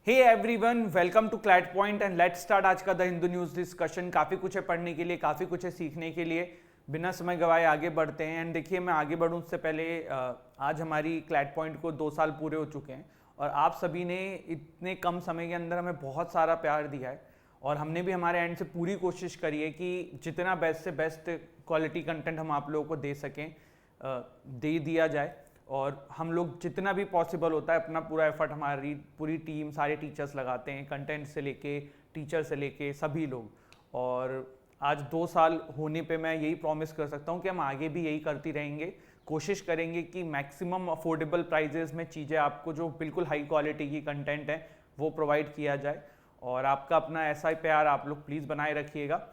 Hey everyone, welcome to CLAT point and let's start आज का the Hindu news discussion. काफ़ी कुछ है पढ़ने के लिए, काफ़ी कुछ है सीखने के लिए। बिना समय गवाए आगे बढ़ते हैं। एंड देखिए, मैं आगे बढ़ूँ उससे पहले आज हमारी क्लैट पॉइंट को 2 साल पूरे हो चुके हैं और आप सभी ने इतने कम समय के अंदर हमें बहुत सारा प्यार दिया है और हमने भी हमारे एंड से पूरी कोशिश करी है कि जितना बेस्ट से बेस्ट क्वालिटी कंटेंट हम आप लोगों को दे सकें, दे दिया जाए। और हम लोग जितना भी पॉसिबल होता है अपना पूरा एफर्ट, हमारी पूरी टीम, सारे टीचर्स लगाते हैं, कंटेंट से लेके टीचर से लेके सभी लोग। और आज 2 साल होने पे मैं यही प्रॉमिस कर सकता हूँ कि हम आगे भी यही करती रहेंगे। कोशिश करेंगे कि मैक्सिमम अफोर्डेबल प्राइजेस में चीज़ें आपको, जो बिल्कुल हाई क्वालिटी की कंटेंट है, वो प्रोवाइड किया जाए। और आपका अपना ऐसा ही प्यार आप लोग प्लीज़ बनाए रखिएगा।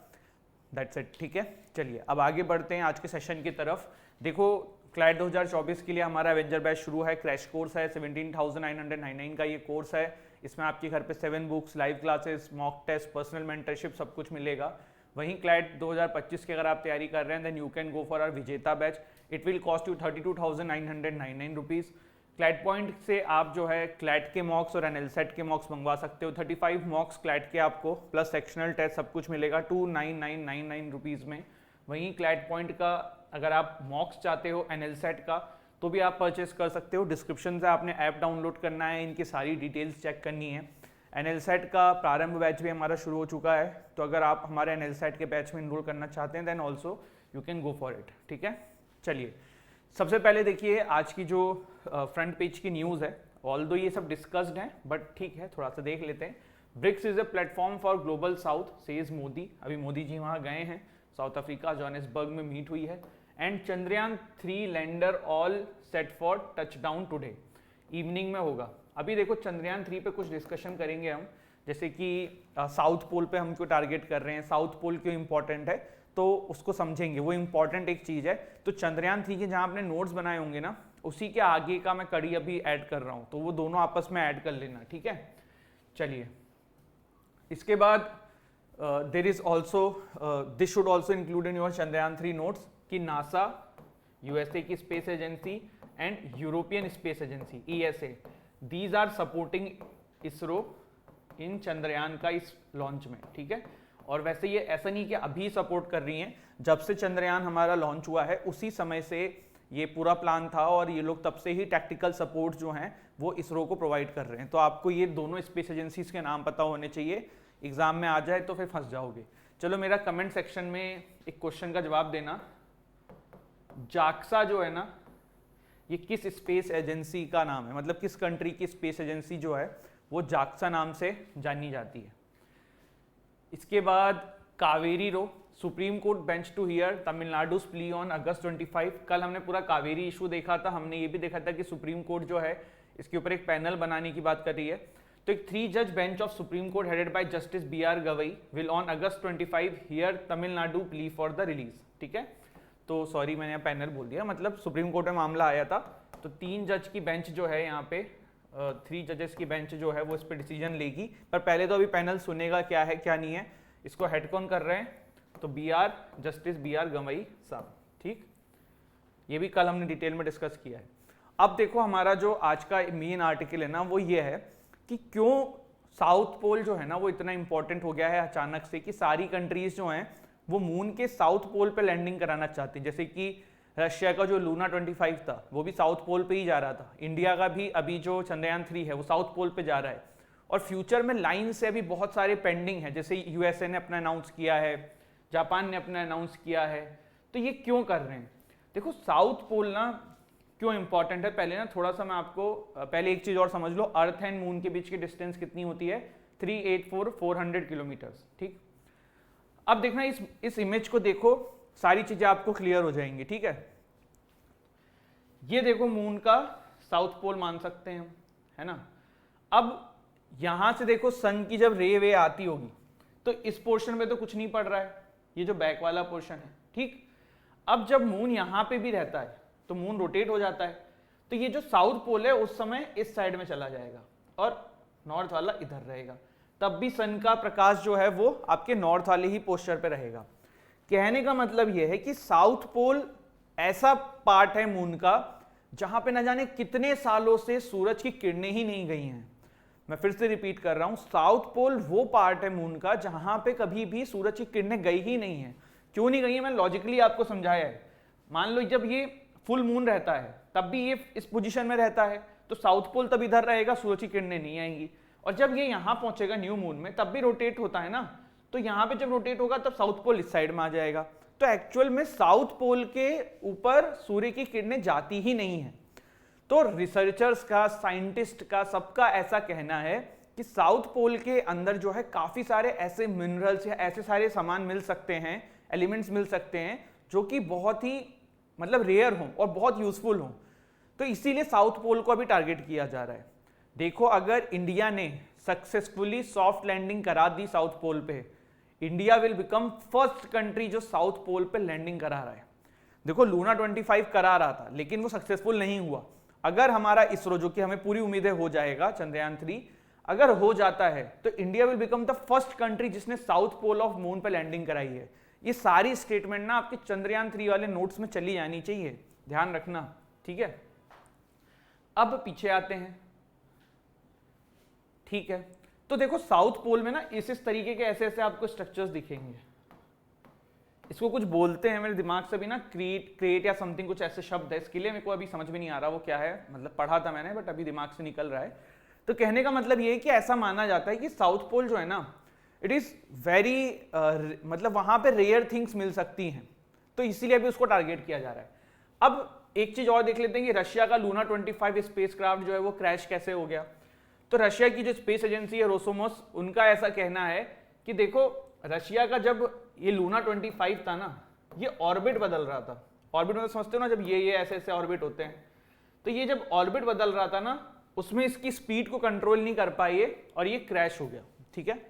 That's it. ठीक है, चलिए अब आगे बढ़ते हैं आज के सेशन की तरफ। देखो, क्लैट 2024 के लिए हमारा एवेंजर बैच शुरू है। क्रैश कोर्स है, 17,999 का ये कोर्स है। इसमें आपके घर पे 7 books, live classes, mock test, personal mentorship सब कुछ मिलेगा। वहीं क्लैट 2025 की अगर आप तैयारी कर रहे हैं then you can go for our Vijeta batch. It will cost you 32,999 rupees. CLAT point से आप जो है क्लैट के मॉक्स और एनएलसेट के मॉक्स मंगवा सकते हो। 35 मॉक्स क्लैट के आपको प्लस सेक्शनल टेस्ट सब कुछ मिलेगा 29,999 रुपीज़ में। वहीं क्लैट पॉइंट का अगर आप मॉक्स चाहते हो एनएलसेट का तो भी आप परचेस कर सकते हो। डिस्क्रिप्शन से आपने ऐप डाउनलोड करना है, इनकी सारी डिटेल्स चेक करनी है। एनएलसेट का प्रारंभ बैच भी हमारा शुरू हो चुका है, तो अगर आप हमारे एनएलसेट के बैच में इनरोल करना चाहते हैं then also you can go for it. ठीक है, चलिए सबसे पहले देखिए आज की जो फ्रंट पेज की न्यूज़ है। ऑल्दो ये सब डिस्कस्ड है बट ठीक है, थोड़ा सा देख लेते हैं। BRICS is a platform for global south, says Modi. अभी मोदी जी वहाँ गए हैं, साउथ अफ्रीका जोहानिसबर्ग में मीट हुई है। And Chandrayaan 3 lander all set for touchdown today, evening में होगा। अभी देखो चंद्रयान 3 पे कुछ डिस्कशन करेंगे हम, जैसे कि साउथ पोल पे हम क्यों टारगेट कर रहे हैं, साउथ पोल क्यों इंपॉर्टेंट है, तो उसको समझेंगे। वो इंपॉर्टेंट एक चीज़ है। तो चंद्रयान 3 के जहाँ आपने नोट्स बनाए होंगे ना, उसी के आगे का मैं कड़ी अभी ऐड कर रहा हूँ, तो वो दोनों आपस में ऐड कर लेना। ठीक है, चलिए इसके बाद there is also this should also include in your Chandrayaan 3 notes कि नासा, यूएसए की space agency and European space agency ESA, these are supporting ISRO in Chandrayaan का इस लॉन्च में। ठीक है, और वैसे ये ऐसा नहीं कि अभी सपोर्ट कर रही हैं, जब से चंद्रयान हमारा लॉन्च हुआ है उसी समय से ये पूरा प्लान था और ये लोग तब से ही टैक्टिकल सपोर्ट जो हैं वो इसरो को प्रोवाइड कर रहे हैं। तो आपको ये दोनों स्पेस एजेंसीज के नाम पता होने चाहिए, एग्जाम में आ जाए तो फिर फंस जाओगे। चलो मेरा कमेंट सेक्शन में एक क्वेश्चन का जवाब देना, जाक्सा जो है ना, ये किस स्पेस एजेंसी का नाम है, मतलब किस कंट्री की स्पेस एजेंसी जो है वो जाक्सा नाम से जानी जाती है। इसके बाद Kaveri row, Supreme Court bench to hear Tamil Nadu's plea on August 25। कल हमने पूरा कावेरी इशू देखा था, हमने ये भी देखा था कि सुप्रीम कोर्ट जो है इसके ऊपर एक पैनल बनाने की बात कर रही है। तो एक 3 जज bench of supreme court headed by justice BR Gavai will on August 25 here Tamil Nadu plea for the release. ठीक है, तो सॉरी मैंने यहाँ पैनल बोल दिया, मतलब सुप्रीम कोर्ट में मामला आया था, तो 3 जज की बेंच जो है यहाँ पे 3 जजेस की बेंच जो है वो इस पर डिसीजन लेगी। पर पहले तो अभी पैनल सुनेगा क्या है क्या नहीं है। इसको हेड कौन कर रहे हैं, तो जस्टिस BR गवई साहब। ठीक, ये भी कल हमने डिटेल में डिस्कस किया है। अब देखो हमारा जो आज का मेन आर्टिकल है ना, वो ये है कि क्यों साउथ पोल जो है ना वो इतना इंपॉर्टेंट हो गया है अचानक से, कि सारी कंट्रीज जो हैं वो मून के साउथ पोल पे लैंडिंग कराना चाहती हैं। जैसे कि रशिया का जो लूना 25 था वो भी साउथ पोल पे ही जा रहा था। इंडिया का भी अभी जो चंद्रयान 3 है वो साउथ पोल पे जा रहा है। और फ्यूचर में लाइन से अभी बहुत सारे पेंडिंग है, जैसे यूएसए ने अपना अनाउंस किया है, जापान ने अपना अनाउंस किया है। तो ये क्यों कर रहे हैं, देखो साउथ पोल ना क्यों इंपॉर्टेंट है, पहले ना थोड़ा सा मैं आपको पहले एक चीज और समझ लो। अर्थ एंड मून के बीच की डिस्टेंस कितनी होती है, 384,400 किलोमीटर्स। ठीक, अब देखना इस इमेज को देखो, सारी चीजें आपको क्लियर हो जाएंगी। ठीक है, ये देखो मून का साउथ पोल मान सकते हैं, है ना। अब यहां से देखो सन की जब रे वे आती होगी तो इस पोर्शन में तो कुछ नहीं पड़ रहा है, ये जो बैक वाला पोर्शन है। ठीक, अब जब मून यहां पे भी रहता है तो मून रोटेट हो जाता है, तो ये जो साउथ पोल है उस समय इस साइड में चला जाएगा और नॉर्थ वाला इधर रहेगा। तब भी सन का प्रकाश जो है वो आपके नॉर्थ वाले ही पोस्चर पे रहेगा। कहने का मतलब ये है कि साउथ पोल ऐसा पार्ट है मून का जहां पे न जाने कितने सालों से सूरज की किरणें ही नहीं गई हैं। मैं फिर से रिपीट कर रहा हूं, साउथ पोल वो पार्ट है मून का जहां पे कभी भी सूरज की किरणें गई ही नहीं है। क्यों नहीं गई है मैंने लॉजिकली आपको समझाया है। मान लो जब ये फुल मून रहता है तब भी ये इस पोजीशन में रहता है, तो साउथ पोल तब इधर रहेगा, सूरज की किरणें नहीं आएंगी। और जब ये यहां पहुंचेगा न्यू मून में तब भी रोटेट होता है ना, तो यहां पे जब रोटेट होगा तब साउथ पोल इस साइड में आ जाएगा। तो एक्चुअल में साउथ पोल के ऊपर सूर्य की किरणें जाती ही नहीं है। तो रिसर्चर्स का, साइंटिस्ट का, सबका ऐसा कहना है कि साउथ पोल के अंदर जो है काफी सारे ऐसे मिनरल्स या ऐसे सारे सामान मिल सकते हैं, एलिमेंट्स मिल सकते हैं जो कि बहुत ही मतलब रेयर हों और बहुत यूजफुल हों। तो इसीलिए साउथ पोल को अभी टारगेट किया जा रहा है। देखो अगर इंडिया ने सक्सेसफुली सॉफ्ट लैंडिंग करा दी साउथ पोल पे, India will become first country जो साउथ पोल पे लैंडिंग करा रहा है। देखो लूना 25 करा रहा था लेकिन वो सक्सेसफुल नहीं हुआ। अगर हमारा इसरो, जो कि हमें पूरी उम्मीदें हो जाएगा, चंद्रयान 3 अगर हो जाता है तो India will become the first country जिसने साउथ पोल ऑफ मून पे लैंडिंग कराई है। ये सारी स्टेटमेंट ना आपके चंद्रयान 3 वाले नोट्स में चली जानी चाहिए, ध्यान रखना, ठीक है। अब पीछे आते हैं, ठीक है। तो देखो साउथ पोल में ना इस तरीके के ऐसे ऐसे आपको स्ट्रक्चर्स दिखेंगे। इसको कुछ बोलते हैं, मेरे दिमाग से भी ना क्रिएट या समथिंग कुछ ऐसे शब्द है, इसके लिए मेरे को अभी समझ में नहीं आ रहा वो क्या है, मतलब पढ़ा था मैंने बट अभी दिमाग से निकल रहा है। तो कहने का मतलब ये है कि ऐसा माना जाता है कि साउथ पोल जो है ना, इट इज वेरी मतलब वहां पे रेयर थिंग्स मिल सकती हैं, तो इसीलिए अभी उसको टारगेट किया जा रहा है। अब एक चीज और देख लेते हैं कि रशिया का लूना 25 स्पेसक्राफ्ट जो है वो क्रैश कैसे हो गया। तो रशिया की जो स्पेस एजेंसी है रोसोमोस, उनका ऐसा कहना है कि देखो रशिया का जब ये लूना 25 था ना, ये ऑर्बिट बदल रहा था। ऑर्बिट मतलब समझते हो ना, जब ये ऐसे ऐसे ऑर्बिट होते हैं, तो ये जब ऑर्बिट बदल रहा था ना, उसमें इसकी स्पीड को कंट्रोल नहीं कर पाए और ये क्रैश हो गया, ठीक है।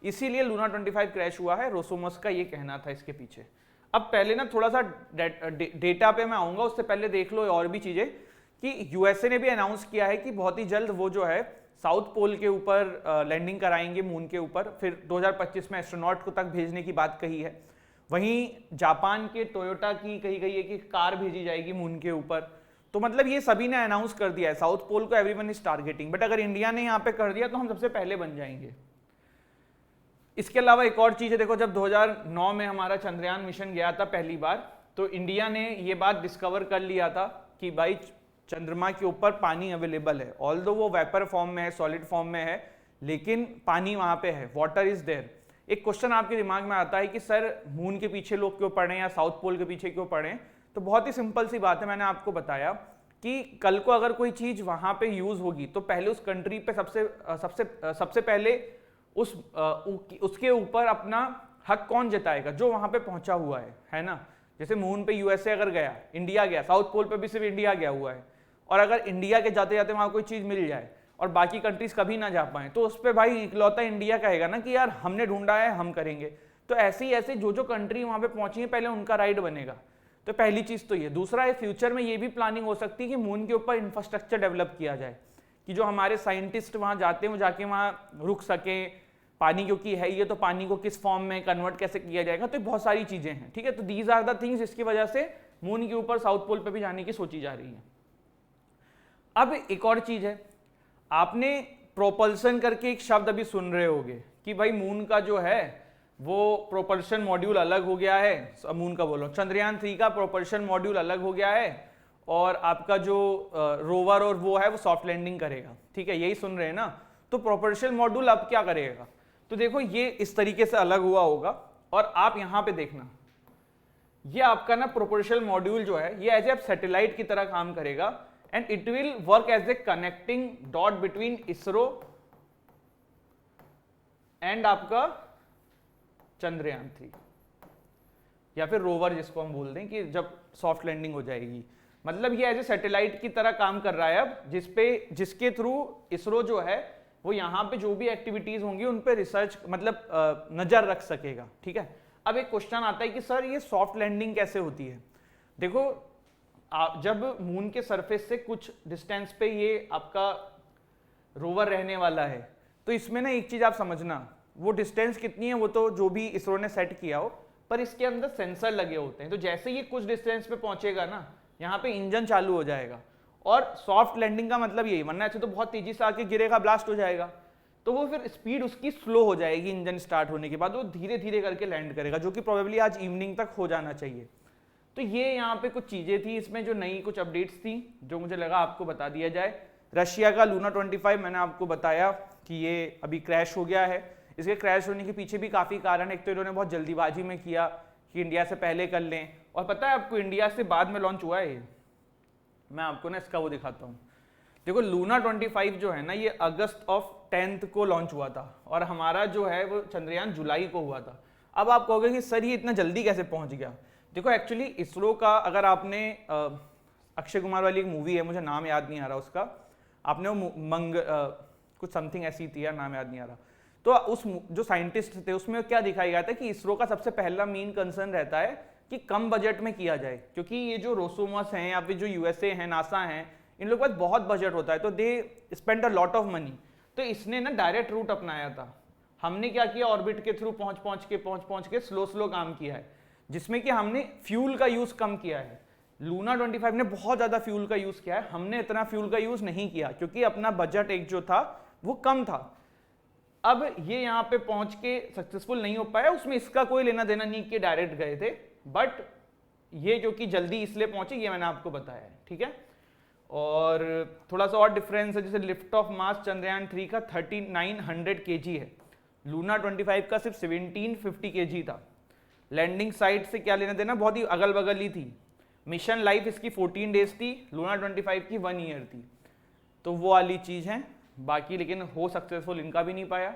इसीलिए लूना 25 क्रैश हुआ है, रोसोमोस का ये कहना था इसके पीछे। अब पहले ना थोड़ा सा डेटा पे मैं आऊंगा, उससे पहले देख लो और भी चीजें कि यूएसए ने भी अनाउंस किया है कि बहुत ही जल्द वो जो है साउथ पोल के ऊपर लैंडिंग कराएंगे मून के ऊपर, फिर 2025 में एस्ट्रोनॉट को तक भेजने की बात कही है। वहीं जापान के टोयोटा की कही गई है कि कार भेजी जाएगी मून के ऊपर। तो मतलब ये सभी ने अनाउंस कर दिया है, साउथ पोल को एवरीवन इज टारगेटिंग, बट अगर इंडिया ने यहाँ पे कर दिया तो हम सबसे पहले बन जाएंगे। इसके अलावा एक और चीज है, देखो जब 2009 में हमारा चंद्रयान मिशन गया था पहली बार, तो इंडिया ने ये बात डिस्कवर कर लिया था कि भाई चंद्रमा के ऊपर पानी अवेलेबल है, ऑल्दो वो वेपर फॉर्म में है, सॉलिड फॉर्म में है, लेकिन पानी वहां पे है, वाटर इज देयर। एक क्वेश्चन आपके दिमाग में आता है कि सर मून के पीछे लोग क्यों पड़े या साउथ पोल के पीछे क्यों पड़े। तो बहुत ही सिंपल सी बात है, मैंने आपको बताया कि कल को अगर कोई चीज वहां पे यूज होगी तो पहले उस कंट्री पे सबसे पहले उसके ऊपर अपना हक कौन जताएगा, जो वहां पे पहुंचा हुआ है ना। जैसे मून पे यूएसए अगर गया, इंडिया गया, साउथ पोल पे भी सिर्फ इंडिया गया हुआ है, और अगर इंडिया के जाते जाते वहां कोई चीज मिल जाए और बाकी कंट्रीज कभी ना जा पाए, तो उस पर भाई इकलौता इंडिया कहेगा ना कि यार हमने ढूंढा है, हम करेंगे। तो ऐसे ही ऐसे जो जो कंट्री वहां पे पहुंची है पहले उनका राइट बनेगा। तो पहली चीज तो ये। दूसरा है, फ्यूचर में ये भी प्लानिंग हो सकती है कि मून के ऊपर इंफ्रास्ट्रक्चर डेवलप किया जाए, कि जो हमारे साइंटिस्ट वहां जाते हैं वो जाके वहां रुक सके, पानी क्योंकि है ये, तो पानी को किस फॉर्म में कन्वर्ट कैसे किया जाएगा, तो बहुत सारी चीजें हैं, ठीक है। तो दीज आर द थिंग्स जिसकी वजह से मून के ऊपर साउथ पोल पे भी जाने की सोची जा रही है। अब एक और चीज है, आपने प्रोपल्सन करके एक शब्द अभी सुन रहे होगे कि भाई मून का जो है वो प्रोपल्शन मॉड्यूल अलग हो गया है, मून का बोलो चंद्रयान 3 का प्रोपल्शन मॉड्यूल अलग हो गया है, और आपका जो रोवर और वो है वो सॉफ्ट लैंडिंग करेगा, ठीक है, यही सुन रहे हैं ना। तो प्रोपल्शन मॉड्यूल अब क्या करेगा, तो देखो ये इस तरीके से अलग हुआ होगा, और आप यहां पे देखना ये आपका ना प्रोपल्शन मॉड्यूल जो है ये एज ए सैटेलाइट की तरह काम करेगा, and it will work as a connecting dot between ISRO and आपका चंद्रयान 3, या फिर रोवर जिसको हम बोल दें, कि जब सॉफ्ट लैंडिंग हो जाएगी, मतलब ये एज ए सैटेलाइट की तरह काम कर रहा है अब, जिसके थ्रू इसरो जो है वो यहाँ पे जो भी एक्टिविटीज होंगी उन पे रिसर्च मतलब नजर रख सकेगा, ठीक है। अब एक क्वेश्चन आता है कि सर ये सॉफ्ट लैंडिंग कैसे होती है। देखो जब मून के सरफेस से कुछ डिस्टेंस पे ये आपका रोवर रहने वाला है, तो इसमें ना एक चीज आप समझना, वो डिस्टेंस कितनी है वो तो जो भी इसरो ने सेट किया हो, पर इसके अंदर सेंसर लगे होते हैं। तो जैसे ये कुछ डिस्टेंस पे पहुंचेगा ना, यहाँ पे इंजन चालू हो जाएगा, और सॉफ्ट लैंडिंग का मतलब यही, वरना ऐसे तो बहुत तेजी से आके गिरेगा, ब्लास्ट हो जाएगा, तो वो फिर स्पीड उसकी स्लो हो जाएगी इंजन स्टार्ट होने के बाद, वो धीरे धीरे करके लैंड करेगा, जो कि प्रोबेबली आज इवनिंग तक हो जाना चाहिए। तो ये यहाँ पे कुछ चीजें थी इसमें जो नई कुछ अपडेट्स थी जो मुझे लगा आपको बता दिया जाए। रशिया का लूना 25 मैंने आपको बताया कि ये अभी क्रैश हो गया है। इसके क्रैश होने के पीछे भी काफी कारण, एक तो इन्होंने बहुत जल्दीबाजी में किया कि इंडिया से पहले कर लें, और पता है आपको इंडिया से बाद में लॉन्च हुआ है। मैं आपको ना इसका वो दिखाता हूँ, देखो लूना 25 जो है ना ये अगस्त ऑफ 10th को लॉन्च हुआ था और हमारा जो है वो चंद्रयान जुलाई को हुआ था। अब आप कहोगे कि सर ये इतना जल्दी कैसे पहुंच गया। देखो एक्चुअली इसरो का, अगर आपने अक्षय कुमार वाली एक मूवी है, मुझे नाम याद नहीं आ रहा उसका, आपने वो कुछ समथिंग ऐसी थी यार, नाम याद नहीं आ रहा, तो उस जो साइंटिस्ट थे उसमें क्या दिखाया गया था कि इसरो का सबसे पहला मेन कंसर्न रहता है कि कम बजट में किया जाए, क्योंकि ये जो रोसोमस हैं या फिर जो यूएसए हैं, नासा हैं, इन लोगों के पास बहुत बजट होता है, तो they spend a lot of money. तो इसने ना डायरेक्ट रूट अपनाया था। हमने क्या किया, ऑर्बिट के थ्रू पहुंच के स्लो काम किया है, जिसमें कि हमने फ्यूल का यूज कम किया है। लूना 25 ने बहुत ज्यादा फ्यूल का यूज किया है, हमने इतना फ्यूल का यूज नहीं किया क्योंकि अपना बजट एक जो था वो कम था। अब ये यहाँ पे पहुंच के सक्सेसफुल नहीं हो पाया, उसमें इसका कोई लेना देना नहीं कि डायरेक्ट गए थे, बट ये जो कि जल्दी इसलिए पहुंचे ये मैंने आपको बताया है, ठीक है। और थोड़ा सा और डिफरेंस है, जैसे लिफ्ट ऑफ मास चंद्रयान 3 का 3900 kg है, लूना 25 का सिर्फ 1750 kg था। लैंडिंग साइट से क्या लेना देना, बहुत ही अगल बगल ही थी। मिशन लाइफ इसकी 14 डेज थी, लूना 25 की 1 ईयर थी, तो वो वाली चीज़ है। बाकी लेकिन हो सक्सेसफुल इनका भी नहीं पाया,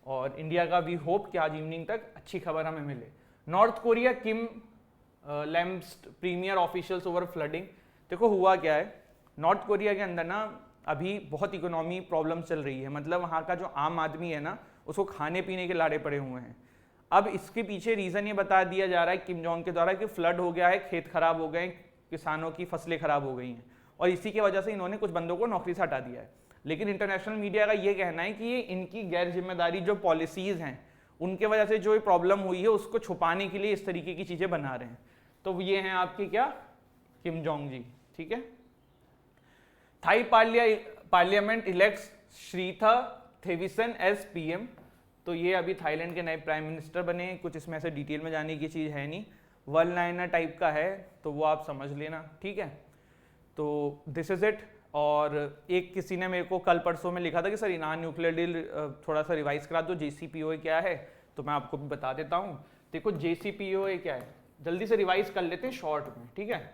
और इंडिया का भी होप कि आज इवनिंग तक अच्छी खबर हमें मिले। नॉर्थ कोरिया किम लैम्स्ट प्रीमियर ऑफिशियल्स ओवर फ्लडिंग। देखो हुआ क्या है, नॉर्थ कोरिया के अंदर ना अभी बहुत इकोनॉमी प्रॉब्लम चल रही है, मतलब वहाँ का जो आम आदमी है ना उसको खाने पीने के लाड़े पड़े हुए हैं। अब इसके पीछे रीज़न ये बता दिया जा रहा है किम जोंग के द्वारा कि फ्लड हो गया है, खेत खराब हो गए, किसानों की फसलें खराब हो गई हैं, और इसी की वजह से इन्होंने कुछ बंदों को नौकरी से हटा दिया है। लेकिन इंटरनेशनल मीडिया का ये कहना है कि ये इनकी गैर जिम्मेदारी जो पॉलिसीज़ हैं उनके वजह से जो प्रॉब्लम हुई है उसको छुपाने के लिए इस तरीके की चीज़ें बना रहे हैं। तो ये हैं आपके क्या, किम जोंग जी, ठीक है। Thai parliament elects Srettha Thavisin as PM. तो ये अभी थाईलैंड के नए प्राइम मिनिस्टर बने। कुछ इसमें ऐसे डिटेल में जाने की चीज़ है नहीं, वन लाइनर टाइप का है, तो वो आप समझ लेना, ठीक है। तो दिस इज इट। और एक किसी ने मेरे को कल परसों में लिखा था कि सर ईरान न्यूक्लियर डील थोड़ा सा रिवाइज करा दो, JCPOA क्या है, तो मैं आपको भी बता देता हूँ। देखो JCPOA क्या है, जल्दी से रिवाइज कर लेते हैं शॉर्ट में, ठीक है।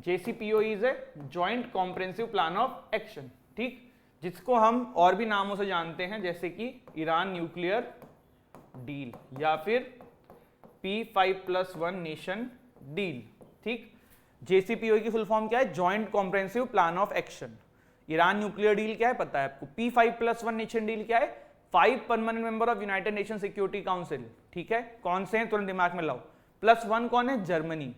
JCPOA is a joint comprehensive plan of action, ठीक, जिसको हम और भी नामों से जानते हैं, जैसे कि ईरान न्यूक्लियर डील या फिर P5+1 नेशन डील, ठीक। JCPOA की फुल फॉर्म क्या है, joint comprehensive plan of action. Iran nuclear deal क्या है पता है आपको, P5+1 नेशन डील क्या है, 5 permanent member of United nation security council, ठीक है। कौन से हैं तुरंत दिमाग में लाओ, +1 कौन है, जर्मनी।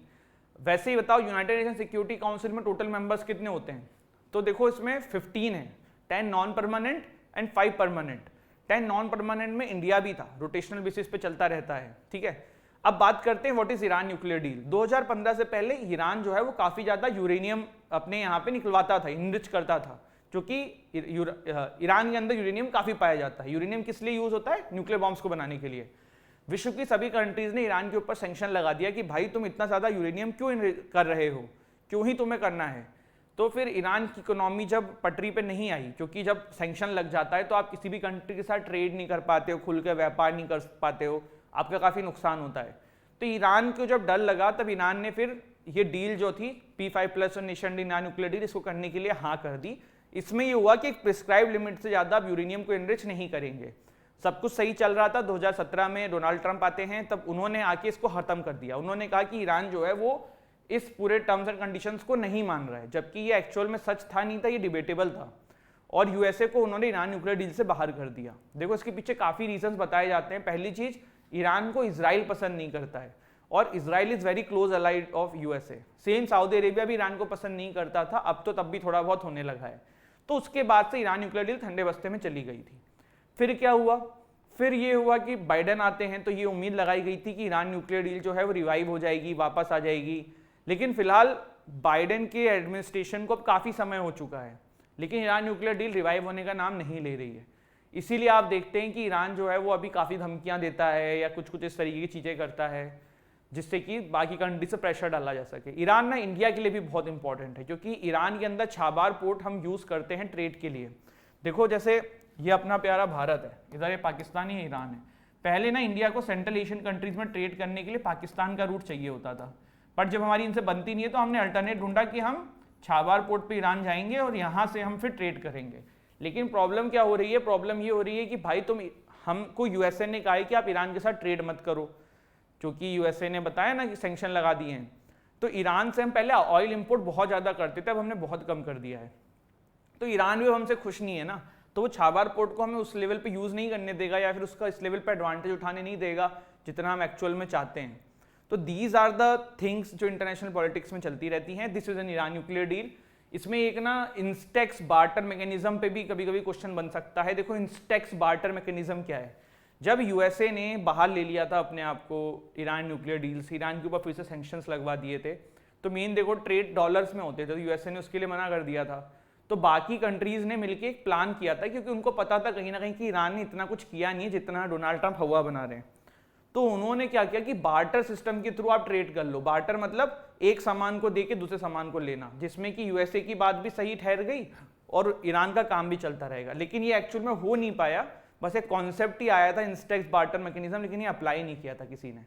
वैसे ही बताओ यूनाइटेड नेशन सिक्योरिटी काउंसिल में टोटल मेंबर्स कितने होते हैं, तो देखो इसमें 15 है, 10 non permanent and 5 permanent. 10 non permanent में इंडिया भी था, रोटेशनल बेसिस पे चलता रहता है, ठीक है। अब बात करते हैं what is Iran nuclear deal. 2015 से पहले ईरान जो है वो काफी ज्यादा यूरेनियम अपने यहाँ पे निकलवाता था, इनरिच करता था, क्योंकि ईरान के अंदर यूरेनियम काफी पाया जाता है। यूरेनियम किस लिए यूज होता है, न्यूक्लियर बॉम्ब्स को बनाने के लिए। विश्व की सभी कंट्रीज ने ईरान के ऊपर सैंक्शन लगा दिया कि भाई तुम इतना ज्यादा यूरेनियम क्यों कर रहे हो, क्यों ही तुम्हें करना है। तो फिर ईरान की इकोनॉमी जब पटरी पे नहीं आई, क्योंकि जब सैंक्शन लग जाता है तो आप किसी भी कंट्री के साथ ट्रेड नहीं कर पाते हो, खुल के व्यापार नहीं कर पाते हो, आपका काफी नुकसान होता है। तो ईरान को जब डर लगा तब ईरान ने फिर ये डील जो थी P5+1 nation deal nuclear deal, इसको करने के लिए हाँ कर दी। इसमें ये हुआ कि एक प्रिस्क्राइब लिमिट से ज्यादा आप यूरेनियम को एनरिच नहीं करेंगे। सब कुछ सही चल रहा था, 2017 में डोनाल्ड ट्रंप आते हैं, तब उन्होंने आके इसको खत्म कर दिया। उन्होंने कहा कि ईरान जो है वो इस पूरे टर्म्स एंड कंडीशंस को नहीं मान रहा है, जबकि ये एक्चुअल में सच था नहीं था, ये डिबेटेबल था। और यूएसए को उन्होंने ईरान न्यूक्लियर डील से बाहर कर दिया। देखो इसके पीछे काफी रीजंस बताए जाते हैं। पहली चीज, ईरान को इजराइल पसंद नहीं करता है, और Israel is very close allied of USA. Same Saudi Arabia भी ईरान को पसंद नहीं करता था, अब तो तब भी थोड़ा बहुत होने लगा है। तो उसके बाद से ईरान न्यूक्लियर डील ठंडे बस्ते में चली गई थी। फिर क्या हुआ, फिर ये हुआ कि बाइडेन आते हैं, तो ये उम्मीद लगाई गई थी कि ईरान न्यूक्लियर डील जो है वो रिवाइव हो जाएगी, वापस आ जाएगी। लेकिन फिलहाल बाइडेन के एडमिनिस्ट्रेशन को अब काफ़ी समय हो चुका है, लेकिन ईरान न्यूक्लियर डील रिवाइव होने का नाम नहीं ले रही है। इसीलिए आप देखते हैं कि ईरान जो है वो अभी काफ़ी धमकियां देता है या कुछ कुछ इस तरीके की चीज़ें करता है जिससे कि बाकी कंट्री से प्रेशर डाला जा सके। ईरान ना इंडिया के लिए भी बहुत इंपॉर्टेंट है, क्योंकि ईरान के अंदर छाबार पोर्ट हम यूज़ करते हैं ट्रेड के लिए। देखो जैसे ये अपना प्यारा भारत है, इधर ये पाकिस्तान है, ईरान है। पहले ना इंडिया को सेंट्रल एशियन कंट्रीज में ट्रेड करने के लिए पाकिस्तान का रूट चाहिए होता था, बट जब हमारी इनसे बनती नहीं है तो हमने अल्टरनेट ढूंढा कि हम छाबार पोर्ट पे ईरान जाएंगे और यहाँ से हम फिर ट्रेड करेंगे। लेकिन प्रॉब्लम क्या हो रही है, प्रॉब्लम ये हो रही है कि भाई हमको यूएसए ने कहा है कि आप ईरान के साथ ट्रेड मत करो, क्योंकि यूएसए ने बताया ना कि सैंक्शन लगा दिए हैं। तो ईरान से हम पहले ऑयल इंपोर्ट बहुत ज़्यादा करते थे, अब हमने बहुत कम कर दिया है। तो ईरान भी हमसे खुश नहीं है ना, तो वो छाबार पोर्ट को हमें उस लेवल पे यूज़ नहीं करने देगा या फिर उसका इस लेवल पे एडवांटेज उठाने नहीं देगा जितना हम एक्चुअल में चाहते हैं। तो दीज आर द थिंग्स जो इंटरनेशनल पॉलिटिक्स में चलती रहती हैं। This is an Iran nuclear deal. इसमें एक ना इंस्टेक्स बार्टर मैकेनिज्म पे भी कभी कभी क्वेश्चन बन सकता है। देखो इंस्टेक्स बार्टर मैकेनिज्म क्या है। जब यूएसए ने बाहर ले लिया था अपने आप को ईरान न्यूक्लियर डील से, ईरान के ऊपर फिर से सैंक्शंस लगवा दिए थे, तो मेन देखो ट्रेड डॉलर्स में होते थे, तो यूएसए ने उसके लिए मना कर दिया था। तो बाकी कंट्रीज ने मिलकर एक प्लान किया था, क्योंकि उनको पता था कहीं ना कहीं कि ईरान ने इतना कुछ किया नहीं है जितना डोनाल्ड ट्रंप हवा बना रहे हैं। तो उन्होंने क्या किया कि बार्टर सिस्टम के थ्रू आप ट्रेड कर लो। बार्टर मतलब एक सामान को देके दूसरे सामान को लेना, जिसमें कि यूएसए की बात भी सही ठहर गई और ईरान का काम भी चलता रहेगा। लेकिन ये एक्चुअल में हो नहीं पाया, बस एक कॉन्सेप्ट ही आया था इंस्टेक्स बार्टर मैकेनिज्म, लेकिन ये अप्लाई नहीं किया था किसी ने।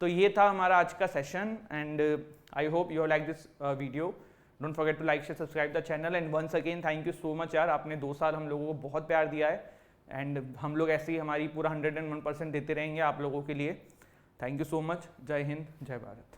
तो ये था हमारा आज का session and I hope you like this video. Don't forget to like share subscribe the channel and once again thank you so much यार, आपने 2 साल हम लोगों को बहुत प्यार दिया है एंड हम लोग ऐसे ही हमारी पूरा 101% देते रहेंगे आप लोगों के लिए। Thank you so much. जय हिंद, जय भारत।